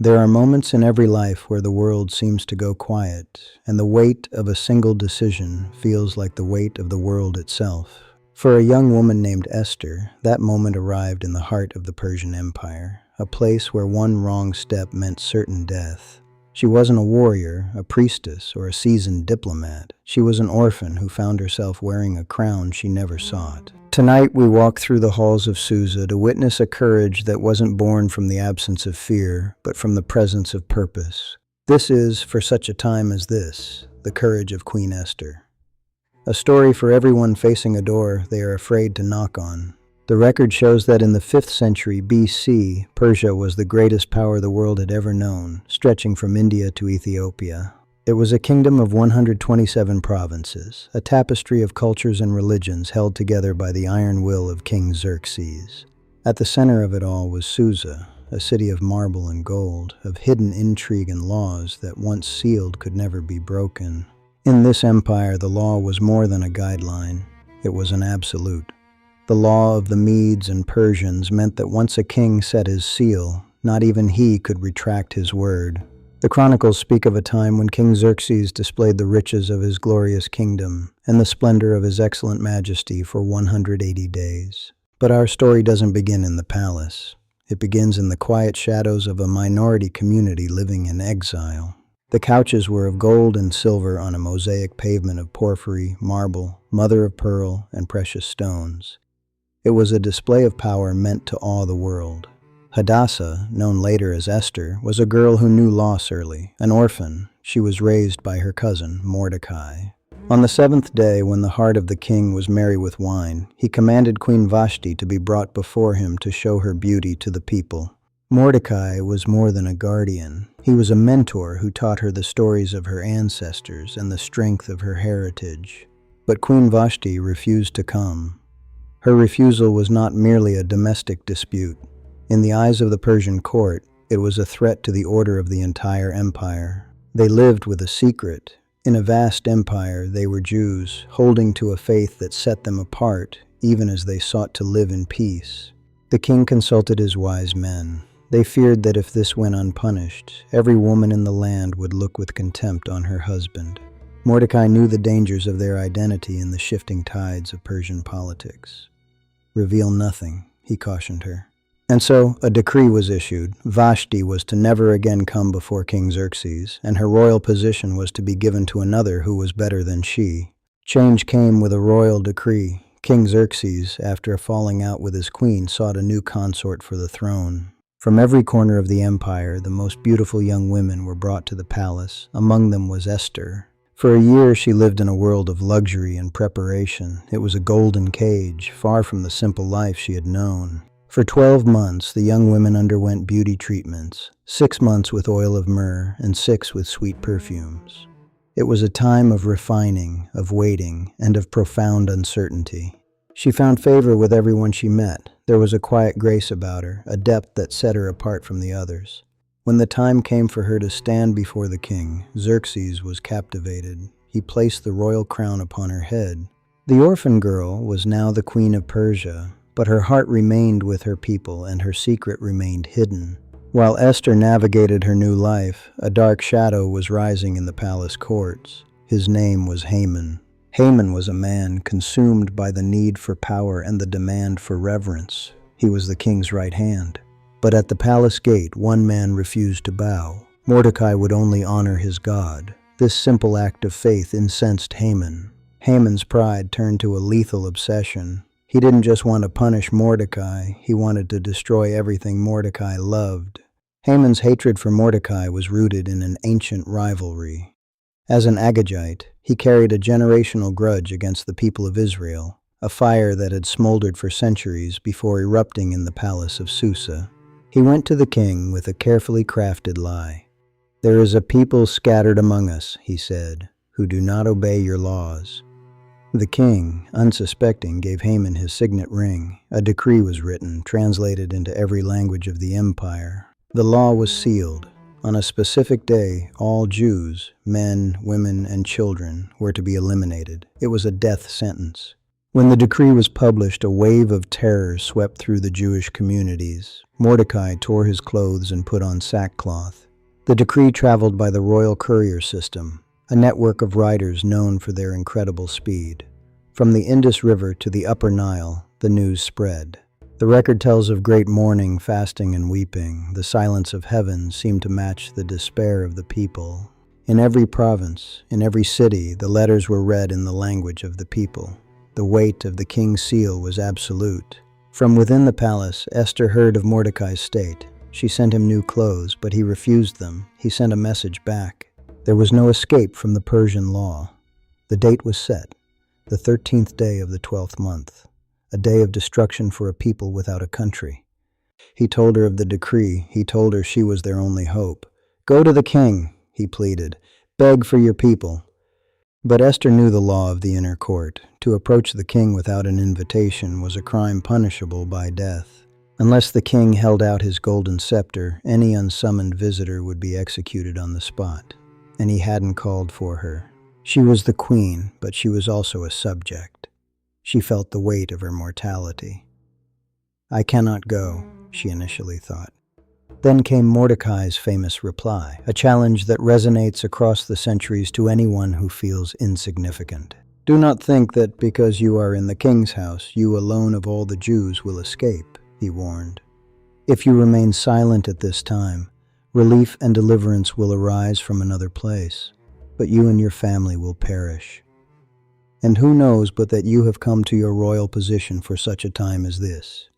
There are moments in every life where the world seems to go quiet, and the weight of a single decision feels like the weight of the world itself. For a young woman named Esther, that moment arrived in the heart of the Persian Empire, a place where one wrong step meant certain death. She wasn't a warrior, a priestess, or a seasoned diplomat. She was an orphan who found herself wearing a crown she never sought. Tonight we walk through the halls of Susa to witness a courage that wasn't born from the absence of fear, but from the presence of purpose. This is, for such a time as this, the courage of Queen Esther. A story for everyone facing a door they are afraid to knock on. The record shows that in the 5th century BC, Persia was the greatest power the world had ever known, stretching from India to Ethiopia. It was a kingdom of 127 provinces, a tapestry of cultures and religions held together by the iron will of King Xerxes. At the center of it all was Susa, a city of marble and gold, of hidden intrigue and laws that once sealed could never be broken. In this empire, the law was more than a guideline. It was an absolute. The law of the Medes and Persians meant that once a king set his seal, not even he could retract his word. The chronicles speak of a time when King Xerxes displayed the riches of his glorious kingdom and the splendor of his excellent majesty for 180 days. But our story doesn't begin in the palace. It begins in the quiet shadows of a minority community living in exile. The couches were of gold and silver on a mosaic pavement of porphyry, marble, mother of pearl, and precious stones. It was a display of power meant to awe the world. Hadassah, known later as Esther, was a girl who knew loss early. An orphan, she was raised by her cousin, Mordecai. On the 7th day, when the heart of the king was merry with wine, he commanded Queen Vashti to be brought before him to show her beauty to the people. Mordecai was more than a guardian. He was a mentor who taught her the stories of her ancestors and the strength of her heritage. But Queen Vashti refused to come. Her refusal was not merely a domestic dispute. In the eyes of the Persian court, it was a threat to the order of the entire empire. They lived with a secret. In a vast empire, they were Jews, holding to a faith that set them apart, even as they sought to live in peace. The king consulted his wise men. They feared that if this went unpunished, every woman in the land would look with contempt on her husband. Mordecai knew the dangers of their identity in the shifting tides of Persian politics. "Reveal nothing," he cautioned her. And so a decree was issued. Vashti was to never again come before King Xerxes, and her royal position was to be given to another who was better than she. Change came with a royal decree. King Xerxes, after a falling out with his queen, sought a new consort for the throne. From every corner of the empire, the most beautiful young women were brought to the palace. Among them was Esther. For a year she lived in a world of luxury and preparation. It was a golden cage, far from the simple life she had known. For 12 months, the young women underwent beauty treatments, 6 months with oil of myrrh and 6 with sweet perfumes. It was a time of refining, of waiting, and of profound uncertainty. She found favor with everyone she met. There was a quiet grace about her, a depth that set her apart from the others. When the time came for her to stand before the king, Xerxes was captivated. He placed the royal crown upon her head. The orphan girl was now the queen of Persia, but her heart remained with her people and her secret remained hidden. While Esther navigated her new life, a dark shadow was rising in the palace courts. His name was Haman. Haman was a man consumed by the need for power and the demand for reverence. He was the king's right hand. But at the palace gate, one man refused to bow. Mordecai would only honor his God. This simple act of faith incensed Haman. Haman's pride turned to a lethal obsession. He didn't just want to punish Mordecai, he wanted to destroy everything Mordecai loved. Haman's hatred for Mordecai was rooted in an ancient rivalry. As an Agagite, he carried a generational grudge against the people of Israel, a fire that had smoldered for centuries before erupting in the palace of Susa. He went to the king with a carefully crafted lie. "There is a people scattered among us," he said, "who do not obey your laws." The king, unsuspecting, gave Haman his signet ring. A decree was written, translated into every language of the empire. The law was sealed. On a specific day, all Jews, men, women, and children, were to be eliminated. It was a death sentence. When the decree was published, a wave of terror swept through the Jewish communities. Mordecai tore his clothes and put on sackcloth. The decree traveled by the royal courier system, a network of riders known for their incredible speed. From the Indus River to the Upper Nile, the news spread. The record tells of great mourning, fasting, and weeping. The silence of heaven seemed to match the despair of the people. In every province, in every city, the letters were read in the language of the people. The weight of the king's seal was absolute. From within the palace, Esther heard of Mordecai's state. She sent him new clothes, but he refused them. He sent a message back. There was no escape from the Persian law. The date was set, the 13th day of the 12th month, a day of destruction for a people without a country. He told her of the decree. He told her she was their only hope. "Go to the king," he pleaded. "Beg for your people." But Esther knew the law of the inner court. To approach the king without an invitation was a crime punishable by death. Unless the king held out his golden scepter, any unsummoned visitor would be executed on the spot. And he hadn't called for her. She was the queen, but she was also a subject. She felt the weight of her mortality. "I cannot go," she initially thought. Then came Mordecai's famous reply, a challenge that resonates across the centuries to anyone who feels insignificant. "Do not think that because you are in the king's house, you alone of all the Jews will escape," he warned. "If you remain silent at this time, relief and deliverance will arise from another place, but you and your family will perish. And who knows but that you have come to your royal position for such a time as this?"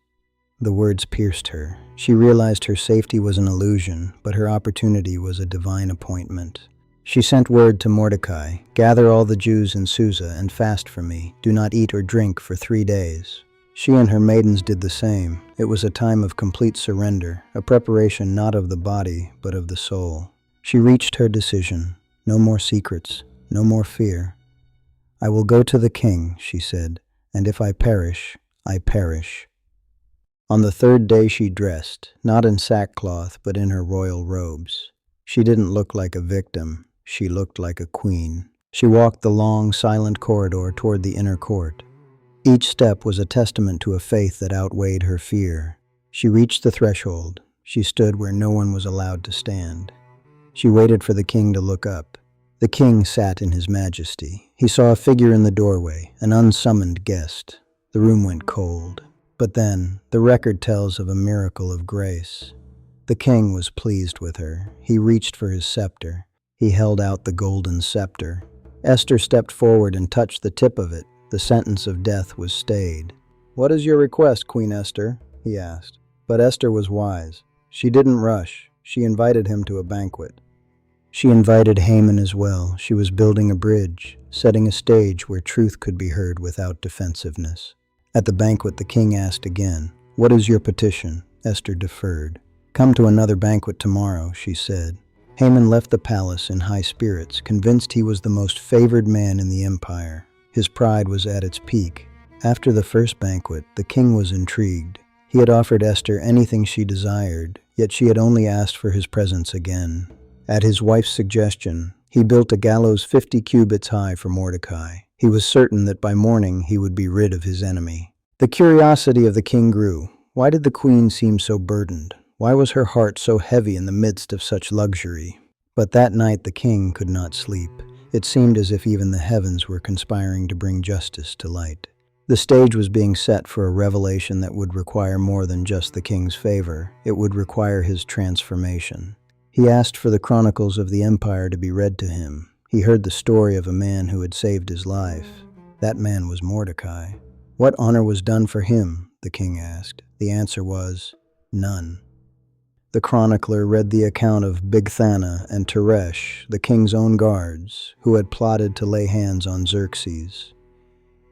The words pierced her. She realized her safety was an illusion, but her opportunity was a divine appointment. She sent word to Mordecai, "Gather all the Jews in Susa and fast for me. Do not eat or drink for 3 days." She and her maidens did the same. It was a time of complete surrender, a preparation not of the body, but of the soul. She reached her decision. No more secrets, no more fear. "I will go to the king," she said, "and if I perish, I perish." On the 3rd day she dressed, not in sackcloth, but in her royal robes. She didn't look like a victim. She looked like a queen. She walked the long, silent corridor toward the inner court. Each step was a testament to a faith that outweighed her fear. She reached the threshold. She stood where no one was allowed to stand. She waited for the king to look up. The king sat in his majesty. He saw a figure in the doorway, an unsummoned guest. The room went cold. But then, the record tells of a miracle of grace. The king was pleased with her. He reached for his scepter. He held out the golden scepter. Esther stepped forward and touched the tip of it. The sentence of death was stayed. "What is your request, Queen Esther?" he asked. But Esther was wise. She didn't rush. She invited him to a banquet. She invited Haman as well. She was building a bridge, setting a stage where truth could be heard without defensiveness. At the banquet, the king asked again, "What is your petition?" Esther deferred. "Come to another banquet tomorrow," she said. Haman left the palace in high spirits, convinced he was the most favored man in the empire. His pride was at its peak. After the first banquet, the king was intrigued. He had offered Esther anything she desired, yet she had only asked for his presence again. At his wife's suggestion, he built a gallows 50 cubits high for Mordecai. He was certain that by morning he would be rid of his enemy. The curiosity of the king grew. Why did the queen seem so burdened? Why was her heart so heavy in the midst of such luxury? But that night the king could not sleep. It seemed as if even the heavens were conspiring to bring justice to light. The stage was being set for a revelation that would require more than just the king's favor. It would require his transformation. He asked for the chronicles of the empire to be read to him. He heard the story of a man who had saved his life. That man was Mordecai. What honor was done for him? The king asked. The answer was, none. The chronicler read the account of Bigthana and Teresh, the king's own guards, who had plotted to lay hands on Xerxes.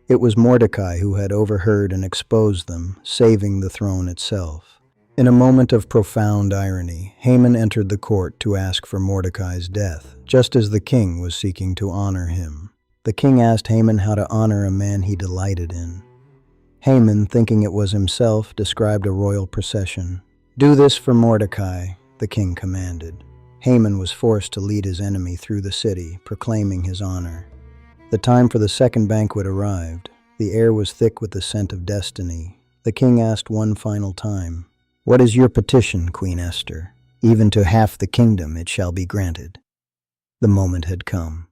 It was Mordecai who had overheard and exposed them, saving the throne itself. In a moment of profound irony, Haman entered the court to ask for Mordecai's death, just as the king was seeking to honor him. The king asked Haman how to honor a man he delighted in. Haman, thinking it was himself, described a royal procession. "Do this for Mordecai," the king commanded. Haman was forced to lead his enemy through the city, proclaiming his honor. The time for the second banquet arrived. The air was thick with the scent of destiny. The king asked one final time, "What is your petition, Queen Esther? Even to half the kingdom it shall be granted." The moment had come.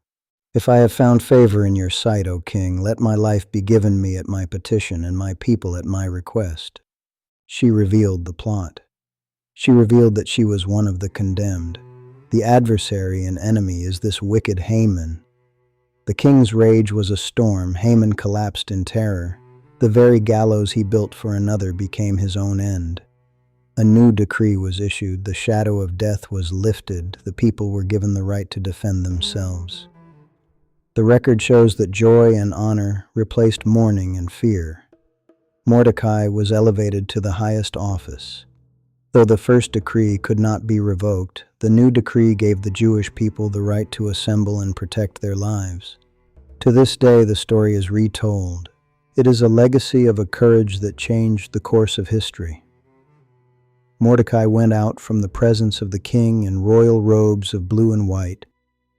"If I have found favor in your sight, O king, let my life be given me at my petition and my people at my request." She revealed the plot. She revealed that she was one of the condemned. The adversary and enemy is this wicked Haman. The king's rage was a storm. Haman collapsed in terror. The very gallows he built for another became his own end. A new decree was issued. The shadow of death was lifted. The people were given the right to defend themselves. The record shows that joy and honor replaced mourning and fear. Mordecai was elevated to the highest office. Though the first decree could not be revoked, the new decree gave the Jewish people the right to assemble and protect their lives. To this day, the story is retold. It is a legacy of a courage that changed the course of history. Mordecai went out from the presence of the king in royal robes of blue and white,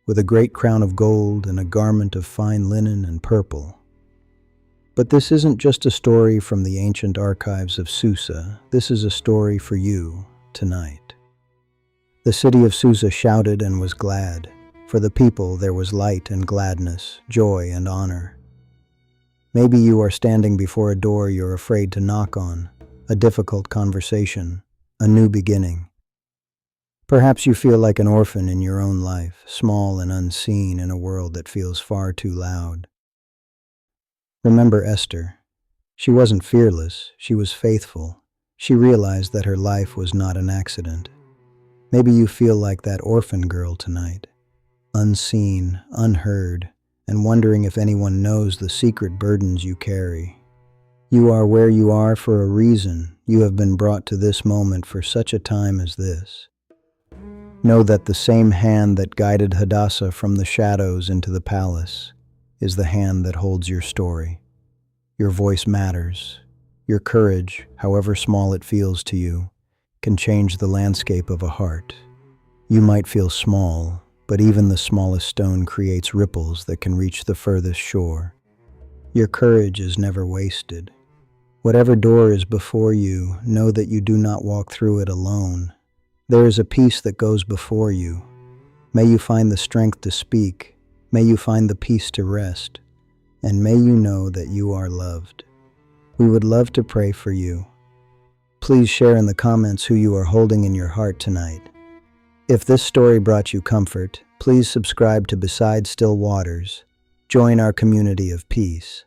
with a great crown of gold and a garment of fine linen and purple. But this isn't just a story from the ancient archives of Susa. This is a story for you tonight. The city of Susa shouted and was glad. For the people there was light and gladness, joy and honor. Maybe you are standing before a door you're afraid to knock on, a difficult conversation, a new beginning. Perhaps you feel like an orphan in your own life, small and unseen in a world that feels far too loud. Remember Esther. She wasn't fearless, she was faithful. She realized that her life was not an accident. Maybe you feel like that orphan girl tonight, unseen, unheard, and wondering if anyone knows the secret burdens you carry. You are where you are for a reason. You have been brought to this moment for such a time as this. Know that the same hand that guided Hadassah from the shadows into the palace is the hand that holds your story. Your voice matters. Your courage, however small it feels to you, can change the landscape of a heart. You might feel small, but even the smallest stone creates ripples that can reach the furthest shore. Your courage is never wasted. Whatever door is before you, know that you do not walk through it alone. There is a peace that goes before you. May you find the strength to speak. May you find the peace to rest, and may you know that you are loved. We would love to pray for you. Please share in the comments who you are holding in your heart tonight. If this story brought you comfort, please subscribe to Beside Still Waters. Join our community of peace.